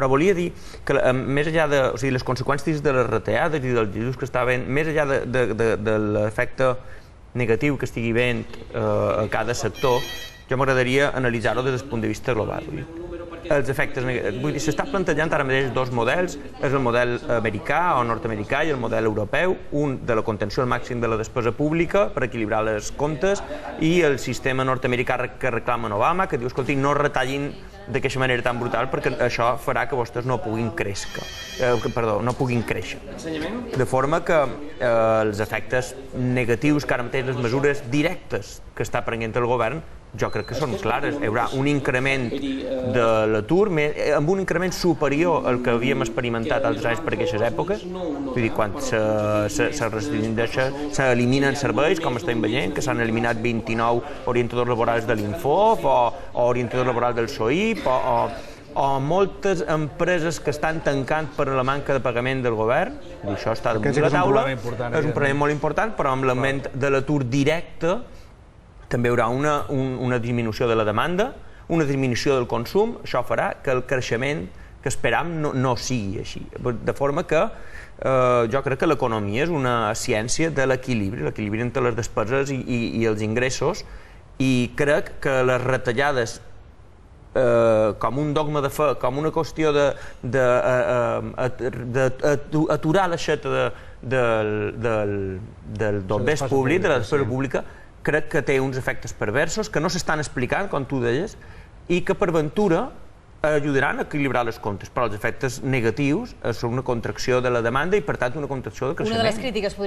Però volia dir que més enllà de... O sigui, les conseqüències de les retallades i dels ajuts que està havent, més enllà de l'efecte negatiu que estigui havent a cada sector, jo m'agradaria analitzar-ho des del punt de vista global. Els efectes negatius. Vull dir, s'està plantejant ara mateix dos models, és el model americà o nord-americà i el model europeu, un de la contenció al màxim de la despesa pública per equilibrar les comptes i el sistema nord-americà que reclama Obama, que diu, escolti, no retallin d'aquesta manera tan brutal perquè això farà que vostès no puguin créixer. De forma que els efectes negatius que ara mateix les mesures directes que està prenent el govern jo crec que són clares. Hi haurà un increment de l'atur amb un increment superior al que havíem experimentat altres anys per aquestes èpoques. Vull dir, quan s'eliminen serveis, com estem veient, que s'han eliminat 29 orientadors laborals de l'Infof o orientadors laborals del SOIP o moltes empreses que estan tancant per la manca de pagament del govern. Això està damunt de la taula. És un problema molt important, però amb l'augment de l'atur directe també hi haurà una disminució de la demanda, una disminució del consum. Això farà que el creixement que esperam no sigui així. De forma que jo crec que l'economia és una ciència de l'equilibri entre les despeses i els ingressos, i crec que les retallades com un dogma de fe, com una qüestió d'aturar l'aixeta del bé públic, de la despesa pública, crec que té uns efectes perversos que no s'estan explicant, com tu deies, i que per ventura ajudaran a equilibrar les comptes, però els efectes negatius són una contracció de la demanda i per tant una contracció del creixement.